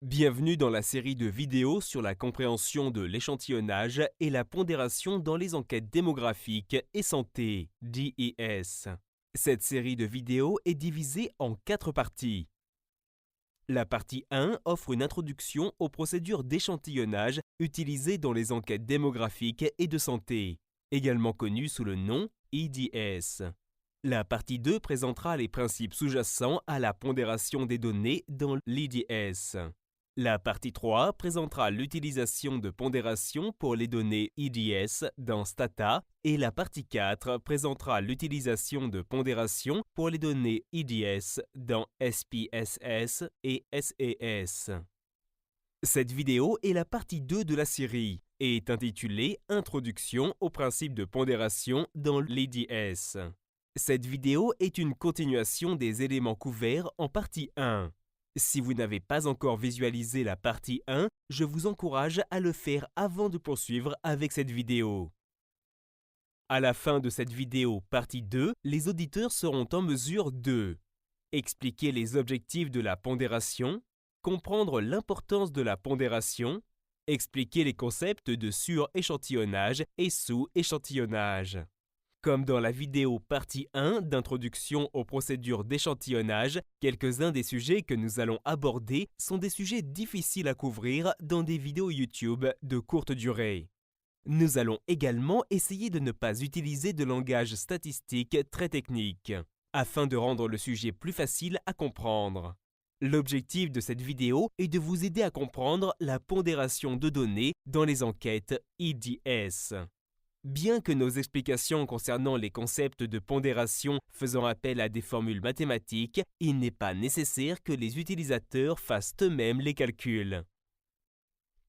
Bienvenue dans la série de vidéos sur la compréhension de l'échantillonnage et la pondération dans les enquêtes démographiques et santé, DES. Cette série de vidéos est divisée en 4 parties. La partie 1 offre une introduction aux procédures d'échantillonnage utilisées dans les enquêtes démographiques et de santé, également connues sous le nom EDS. La partie 2 présentera les principes sous-jacents à la pondération des données dans l'EDS. La partie 3 présentera l'utilisation de pondération pour les données EDS dans Stata et la partie 4 présentera l'utilisation de pondération pour les données EDS dans SPSS et SAS. Cette vidéo est la partie 2 de la série et est intitulée « Introduction aux principes de pondération dans l'EDS ». Cette vidéo est une continuation des éléments couverts en partie 1. Si vous n'avez pas encore visualisé la partie 1, je vous encourage à le faire avant de poursuivre avec cette vidéo. À la fin de cette vidéo partie 2, les auditeurs seront en mesure de expliquer les objectifs de la pondération, comprendre l'importance de la pondération, expliquer les concepts de suréchantillonnage et sous-échantillonnage. Comme dans la vidéo partie 1 d'introduction aux procédures d'échantillonnage, quelques-uns des sujets que nous allons aborder sont des sujets difficiles à couvrir dans des vidéos YouTube de courte durée. Nous allons également essayer de ne pas utiliser de langage statistique très technique, afin de rendre le sujet plus facile à comprendre. L'objectif de cette vidéo est de vous aider à comprendre la pondération de données dans les enquêtes EDS. Bien que nos explications concernant les concepts de pondération faisant appel à des formules mathématiques, il n'est pas nécessaire que les utilisateurs fassent eux-mêmes les calculs.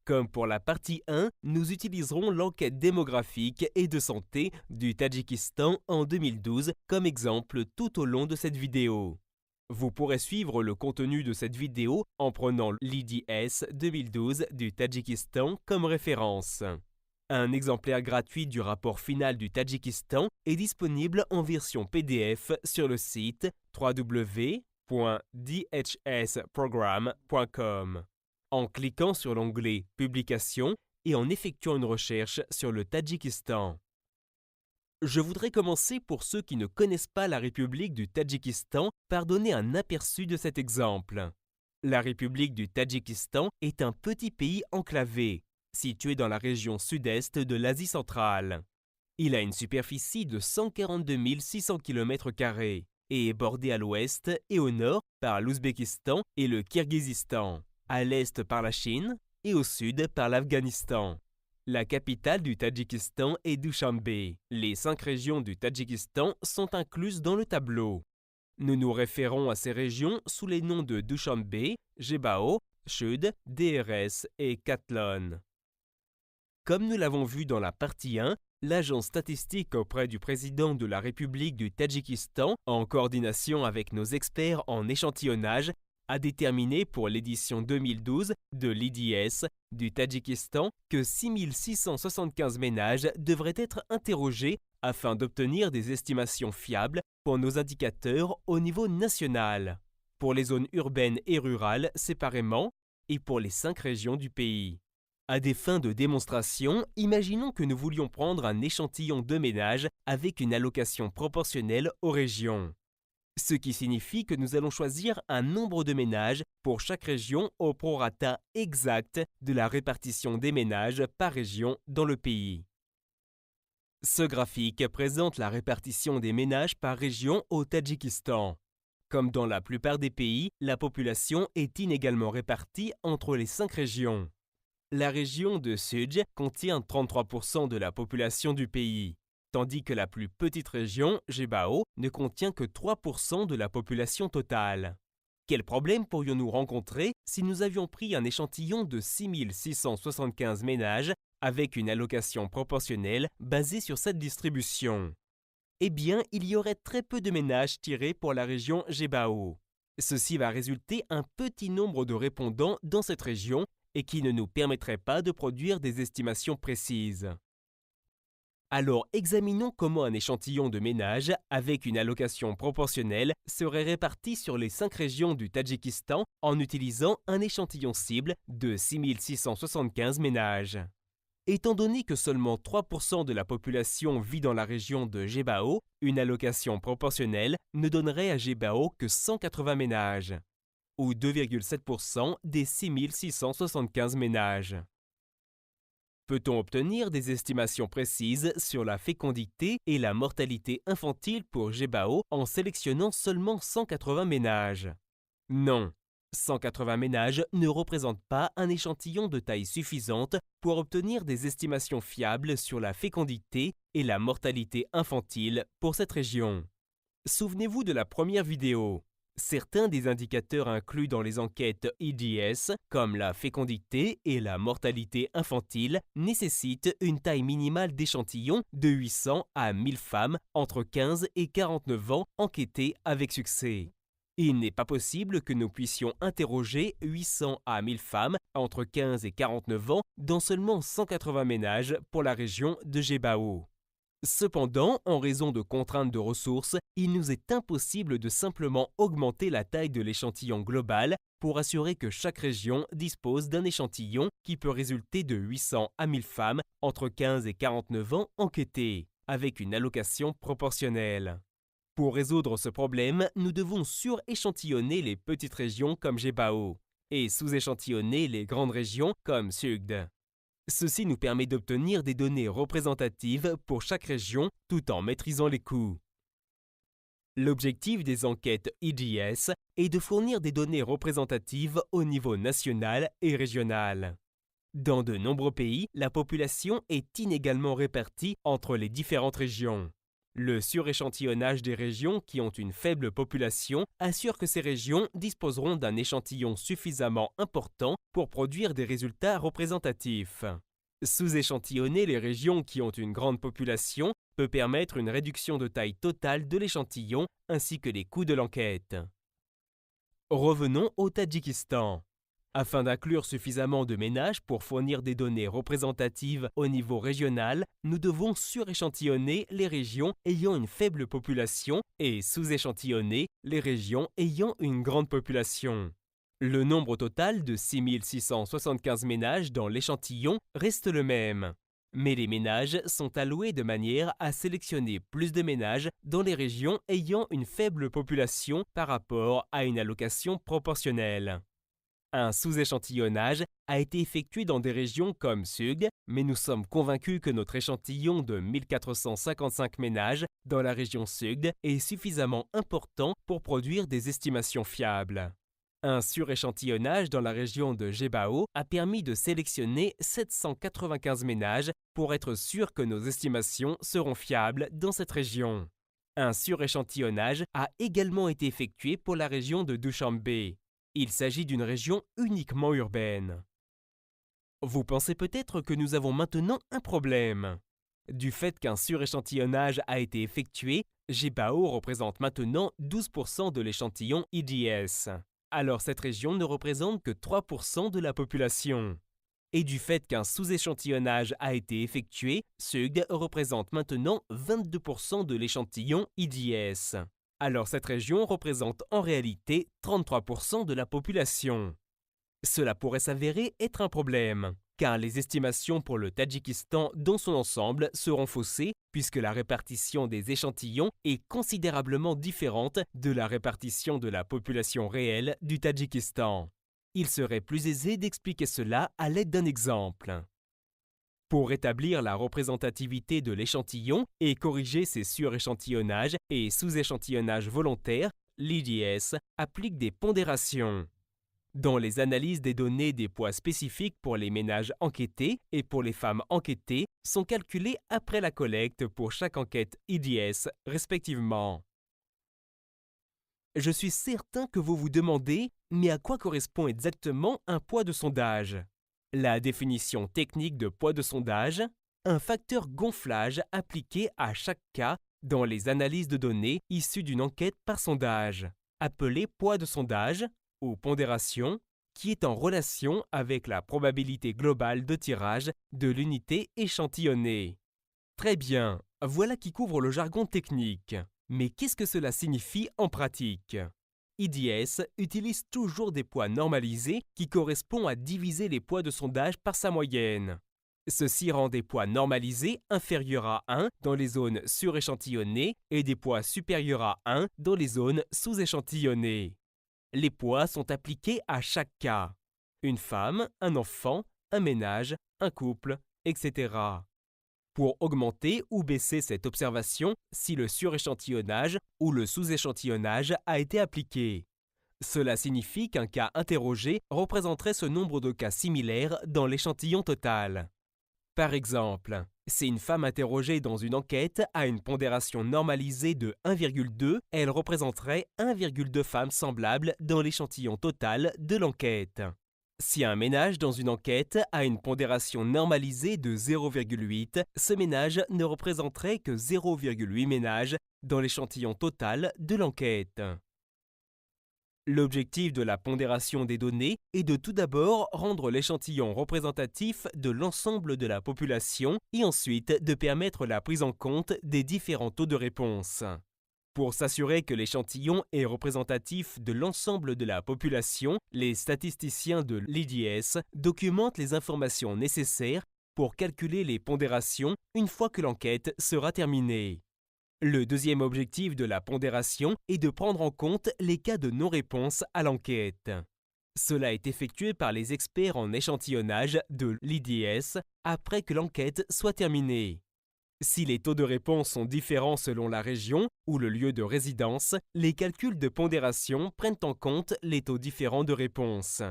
Comme pour la partie 1, nous utiliserons l'enquête démographique et de santé du Tadjikistan en 2012 comme exemple tout au long de cette vidéo. Vous pourrez suivre le contenu de cette vidéo en prenant l'EDS 2012 du Tadjikistan comme référence. Un exemplaire gratuit du rapport final du Tadjikistan est disponible en version PDF sur le site www.dhsprogram.com en cliquant sur l'onglet « Publications » et en effectuant une recherche sur le Tadjikistan. Je voudrais commencer pour ceux qui ne connaissent pas la République du Tadjikistan par donner un aperçu de cet exemple. La République du Tadjikistan est un petit pays enclavé, situé dans la région sud-est de l'Asie centrale. Il a une superficie de 142 600 km² et est bordé à l'ouest et au nord par l'Ouzbékistan et le Kirghizistan, à l'est par la Chine et au sud par l'Afghanistan. La capitale du Tadjikistan est Dushanbe. Les 5 régions du Tadjikistan sont incluses dans le tableau. Nous nous référons à ces régions sous les noms de Dushanbe, Jebao, Chud, DRS et Katlon. Comme nous l'avons vu dans la partie 1, l'agence statistique auprès du président de la République du Tadjikistan, en coordination avec nos experts en échantillonnage, a déterminé pour l'édition 2012 de l'EDS du Tadjikistan que 6 675 ménages devraient être interrogés afin d'obtenir des estimations fiables pour nos indicateurs au niveau national, pour les zones urbaines et rurales séparément et pour les 5 régions du pays. À des fins de démonstration, imaginons que nous voulions prendre un échantillon de ménages avec une allocation proportionnelle aux régions. Ce qui signifie que nous allons choisir un nombre de ménages pour chaque région au prorata exact de la répartition des ménages par région dans le pays. Ce graphique présente la répartition des ménages par région au Tadjikistan. Comme dans la plupart des pays, la population est inégalement répartie entre les 5 régions. La région de Sudj contient 33% de la population du pays, tandis que la plus petite région, Jebao, ne contient que 3% de la population totale. Quel problème pourrions-nous rencontrer si nous avions pris un échantillon de 6 675 ménages avec une allocation proportionnelle basée sur cette distribution? Eh bien, il y aurait très peu de ménages tirés pour la région Jebao. Ceci va résulter un petit nombre de répondants dans cette région et qui ne nous permettrait pas de produire des estimations précises. Alors examinons comment un échantillon de ménage avec une allocation proportionnelle serait réparti sur les 5 régions du Tadjikistan en utilisant un échantillon cible de 6675 ménages. Étant donné que seulement 3% de la population vit dans la région de Gebao, une allocation proportionnelle ne donnerait à Gebao que 180 ménages, ou 2,7% des 6675 ménages. Peut-on obtenir des estimations précises sur la fécondité et la mortalité infantile pour Gebao en sélectionnant seulement 180 ménages? Non. 180 ménages ne représentent pas un échantillon de taille suffisante pour obtenir des estimations fiables sur la fécondité et la mortalité infantile pour cette région. Souvenez-vous de la première vidéo. Certains des indicateurs inclus dans les enquêtes IDS, comme la fécondité et la mortalité infantile, nécessitent une taille minimale d'échantillon de 800 à 1000 femmes entre 15 et 49 ans enquêtées avec succès. Il n'est pas possible que nous puissions interroger 800 à 1000 femmes entre 15 et 49 ans dans seulement 180 ménages pour la région de Gebao. Cependant, en raison de contraintes de ressources, il nous est impossible de simplement augmenter la taille de l'échantillon global pour assurer que chaque région dispose d'un échantillon qui peut résulter de 800 à 1000 femmes entre 15 et 49 ans enquêtées, avec une allocation proportionnelle. Pour résoudre ce problème, nous devons suréchantillonner les petites régions comme Gebao et sous-échantillonner les grandes régions comme Sugd. Ceci nous permet d'obtenir des données représentatives pour chaque région tout en maîtrisant les coûts. L'objectif des enquêtes IDS est de fournir des données représentatives au niveau national et régional. Dans de nombreux pays, la population est inégalement répartie entre les différentes régions. Le suréchantillonnage des régions qui ont une faible population assure que ces régions disposeront d'un échantillon suffisamment important pour produire des résultats représentatifs. Sous-échantillonner les régions qui ont une grande population peut permettre une réduction de taille totale de l'échantillon ainsi que les coûts de l'enquête. Revenons au Tadjikistan. Afin d'inclure suffisamment de ménages pour fournir des données représentatives au niveau régional, nous devons suréchantillonner les régions ayant une faible population et sous-échantillonner les régions ayant une grande population. Le nombre total de 6675 ménages dans l'échantillon reste le même, mais les ménages sont alloués de manière à sélectionner plus de ménages dans les régions ayant une faible population par rapport à une allocation proportionnelle. Un sous-échantillonnage a été effectué dans des régions comme Sugd, mais nous sommes convaincus que notre échantillon de 1455 ménages dans la région Sugd est suffisamment important pour produire des estimations fiables. Un suréchantillonnage dans la région de Gebao a permis de sélectionner 795 ménages pour être sûr que nos estimations seront fiables dans cette région. Un suréchantillonnage a également été effectué pour la région de Dushanbe. Il s'agit d'une région uniquement urbaine. Vous pensez peut-être que nous avons maintenant un problème. Du fait qu'un suréchantillonnage a été effectué, Gebao représente maintenant 12% de l'échantillon IDS. Alors cette région ne représente que 3% de la population. Et du fait qu'un sous-échantillonnage a été effectué, Sugd représente maintenant 22% de l'échantillon IDS. Alors cette région représente en réalité 33% de la population. Cela pourrait s'avérer être un problème, car les estimations pour le Tadjikistan dans son ensemble seront faussées puisque la répartition des échantillons est considérablement différente de la répartition de la population réelle du Tadjikistan. Il serait plus aisé d'expliquer cela à l'aide d'un exemple. Pour établir la représentativité de l'échantillon et corriger ses suréchantillonnages et sous-échantillonnages volontaires, l'IDS applique des pondérations. Dans les analyses des données, des poids spécifiques pour les ménages enquêtés et pour les femmes enquêtées sont calculés après la collecte pour chaque enquête IDS respectivement. Je suis certain que vous vous demandez, mais à quoi correspond exactement un poids de sondage ? La définition technique de poids de sondage, un facteur gonflage appliqué à chaque cas dans les analyses de données issues d'une enquête par sondage, appelé poids de sondage ou pondération, qui est en relation avec la probabilité globale de tirage de l'unité échantillonnée. Très bien, voilà qui couvre le jargon technique. Mais qu'est-ce que cela signifie en pratique? IDS utilise toujours des poids normalisés qui correspondent à diviser les poids de sondage par sa moyenne. Ceci rend des poids normalisés inférieurs à 1 dans les zones suréchantillonnées et des poids supérieurs à 1 dans les zones sous-échantillonnées. Les poids sont appliqués à chaque cas. Une femme, un enfant, un ménage, un couple, etc. Pour augmenter ou baisser cette observation si le suréchantillonnage ou le sous-échantillonnage a été appliqué. Cela signifie qu'un cas interrogé représenterait ce nombre de cas similaires dans l'échantillon total. Par exemple, si une femme interrogée dans une enquête a une pondération normalisée de 1,2, elle représenterait 1,2 femmes semblables dans l'échantillon total de l'enquête. Si un ménage dans une enquête a une pondération normalisée de 0,8, ce ménage ne représenterait que 0,8 ménages dans l'échantillon total de l'enquête. L'objectif de la pondération des données est de tout d'abord rendre l'échantillon représentatif de l'ensemble de la population et ensuite de permettre la prise en compte des différents taux de réponse. Pour s'assurer que l'échantillon est représentatif de l'ensemble de la population, les statisticiens de l'IDS documentent les informations nécessaires pour calculer les pondérations une fois que l'enquête sera terminée. Le deuxième objectif de la pondération est de prendre en compte les cas de non-réponse à l'enquête. Cela est effectué par les experts en échantillonnage de l'IDS après que l'enquête soit terminée. Si les taux de réponse sont différents selon la région ou le lieu de résidence, les calculs de pondération prennent en compte les taux différents de réponse.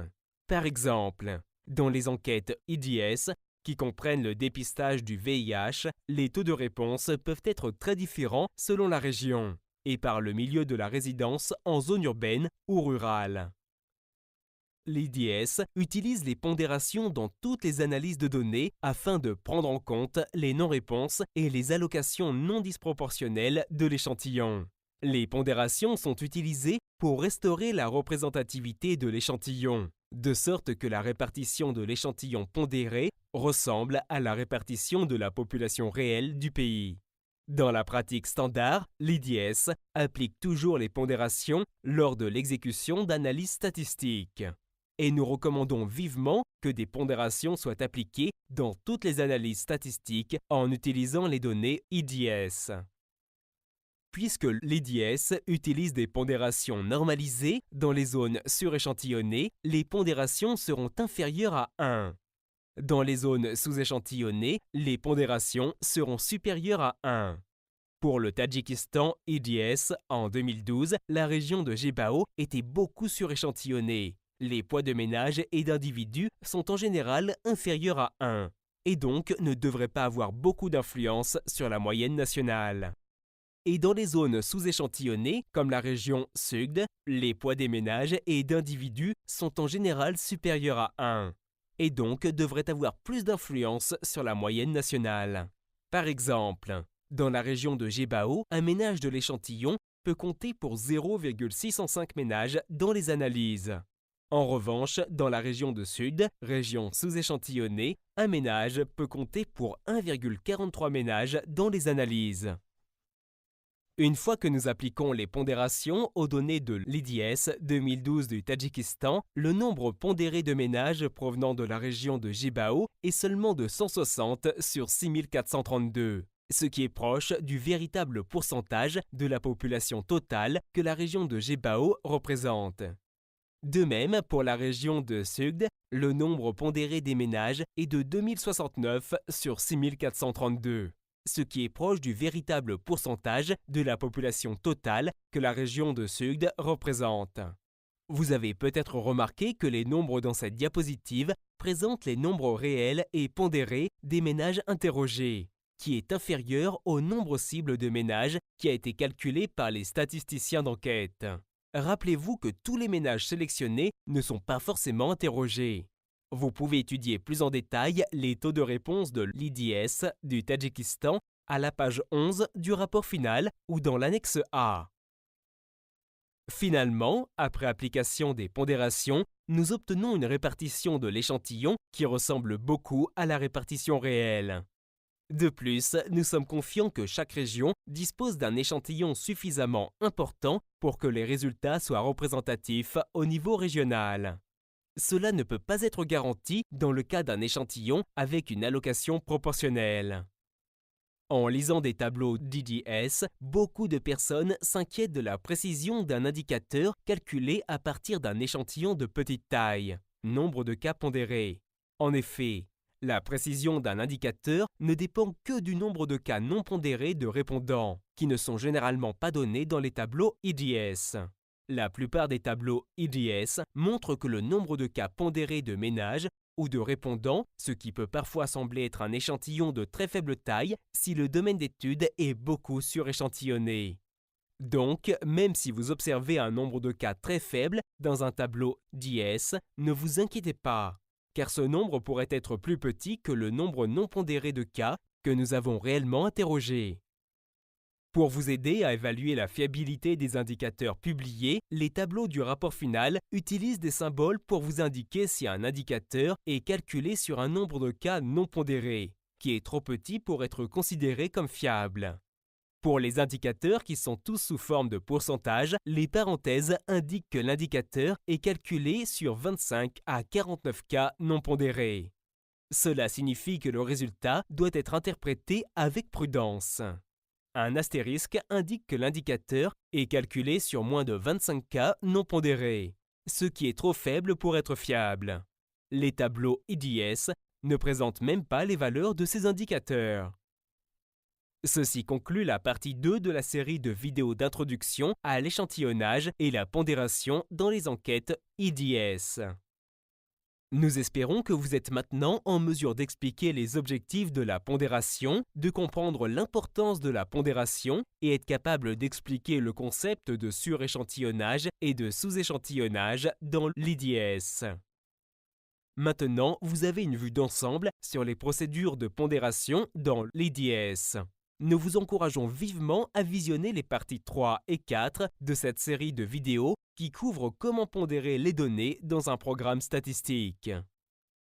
Par exemple, dans les enquêtes IDS, qui comprennent le dépistage du VIH, les taux de réponse peuvent être très différents selon la région et par le milieu de la résidence en zone urbaine ou rurale. L'IDS utilise les pondérations dans toutes les analyses de données afin de prendre en compte les non-réponses et les allocations non disproportionnelles de l'échantillon. Les pondérations sont utilisées pour restaurer la représentativité de l'échantillon, de sorte que la répartition de l'échantillon pondéré ressemble à la répartition de la population réelle du pays. Dans la pratique standard, l'IDS applique toujours les pondérations lors de l'exécution d'analyses statistiques. Et nous recommandons vivement que des pondérations soient appliquées dans toutes les analyses statistiques en utilisant les données IDS. Puisque l'IDS utilise des pondérations normalisées dans les zones suréchantillonnées, les pondérations seront inférieures à 1. Dans les zones sous-échantillonnées, les pondérations seront supérieures à 1. Pour le Tadjikistan IDS, en 2012, la région de Gebao était beaucoup suréchantillonnée. Les poids de ménage et d'individus sont en général inférieurs à 1, et donc ne devraient pas avoir beaucoup d'influence sur la moyenne nationale. Et dans les zones sous-échantillonnées, comme la région Sud, les poids des ménages et d'individus sont en général supérieurs à 1, et donc devraient avoir plus d'influence sur la moyenne nationale. Par exemple, dans la région de Gebao, un ménage de l'échantillon peut compter pour 0,605 ménages dans les analyses. En revanche, dans la région de Sud, région sous-échantillonnée, un ménage peut compter pour 1,43 ménages dans les analyses. Une fois que nous appliquons les pondérations aux données de l'IDS 2012 du Tadjikistan, le nombre pondéré de ménages provenant de la région de Gebao est seulement de 160 sur 6432, ce qui est proche du véritable pourcentage de la population totale que la région de Gebao représente. De même, pour la région de Sud, le nombre pondéré des ménages est de 2069 sur 6432, ce qui est proche du véritable pourcentage de la population totale que la région de Sud représente. Vous avez peut-être remarqué que les nombres dans cette diapositive présentent les nombres réels et pondérés des ménages interrogés, qui est inférieur au nombre cible de ménages qui a été calculé par les statisticiens d'enquête. Rappelez-vous que tous les ménages sélectionnés ne sont pas forcément interrogés. Vous pouvez étudier plus en détail les taux de réponse de l'IDS du Tadjikistan à la page 11 du rapport final ou dans l'annexe A. Finalement, après application des pondérations, nous obtenons une répartition de l'échantillon qui ressemble beaucoup à la répartition réelle. De plus, nous sommes confiants que chaque région dispose d'un échantillon suffisamment important pour que les résultats soient représentatifs au niveau régional. Cela ne peut pas être garanti dans le cas d'un échantillon avec une allocation proportionnelle. En lisant des tableaux DDS, beaucoup de personnes s'inquiètent de la précision d'un indicateur calculé à partir d'un échantillon de petite taille, nombre de cas pondérés. En effet, la précision d'un indicateur ne dépend que du nombre de cas non pondérés de répondants, qui ne sont généralement pas donnés dans les tableaux IDS. La plupart des tableaux IDS montrent que le nombre de cas pondérés de ménages ou de répondants, ce qui peut parfois sembler être un échantillon de très faible taille si le domaine d'étude est beaucoup suréchantillonné. Donc, même si vous observez un nombre de cas très faible dans un tableau DS, ne vous inquiétez pas, car ce nombre pourrait être plus petit que le nombre non pondéré de cas que nous avons réellement interrogés. Pour vous aider à évaluer la fiabilité des indicateurs publiés, les tableaux du rapport final utilisent des symboles pour vous indiquer si un indicateur est calculé sur un nombre de cas non pondérés, qui est trop petit pour être considéré comme fiable. Pour les indicateurs qui sont tous sous forme de pourcentage, les parenthèses indiquent que l'indicateur est calculé sur 25 à 49 cas non pondérés. Cela signifie que le résultat doit être interprété avec prudence. Un astérisque indique que l'indicateur est calculé sur moins de 25 cas non pondérés, ce qui est trop faible pour être fiable. Les tableaux IDS ne présentent même pas les valeurs de ces indicateurs. Ceci conclut la partie 2 de la série de vidéos d'introduction à l'échantillonnage et la pondération dans les enquêtes IDS. Nous espérons que vous êtes maintenant en mesure d'expliquer les objectifs de la pondération, de comprendre l'importance de la pondération et être capable d'expliquer le concept de suréchantillonnage et de sous-échantillonnage dans l'IDS. Maintenant, vous avez une vue d'ensemble sur les procédures de pondération dans l'IDS. Nous vous encourageons vivement à visionner les parties 3 et 4 de cette série de vidéos qui couvrent comment pondérer les données dans un programme statistique.